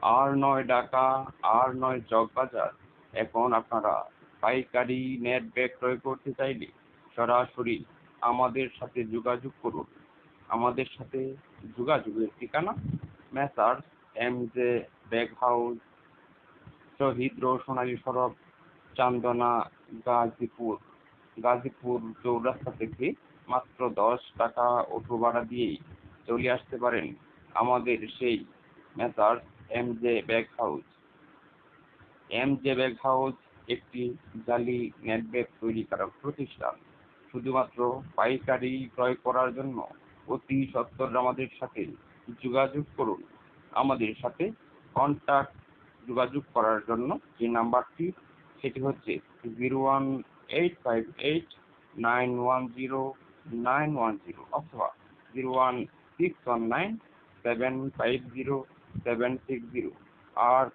R9 Dhaka, R9 Chawkbazar. এখন আপনারা পাইকারি নেট ব্যাগ ক্রয় করতে চাইলে সরাসরি আমাদের সাথে যোগাযোগ করুন। আমাদের সাথে যোগাযোগের ঠিকানা মেসার্স MJ ব্যাগ হাউস, শহীদ রোশনালী সড়ক, চান্দনা, গাজীপুর। গাজীপুর চৌরাস্তা থেকে মাত্র 10 টাকা অটো ভাড়া দিয়েই চলে আসতে পারেন আমাদের সেই messrs MJ bag house. MJ bag house একটি জালি নেট ব্যাগ তৈরিকারক প্রতিষ্ঠান। শুধুমাত্র পাইকারি ক্রয় করার জন্য অতি সত্বর আমাদের সাথে যোগাযোগ করুন। আমাদের সাথে কন্টাক্ট যোগাযোগ করার জন্য যে নাম্বারটি, সেটি হচ্ছে 01858910910 অথবা 01619750760। আর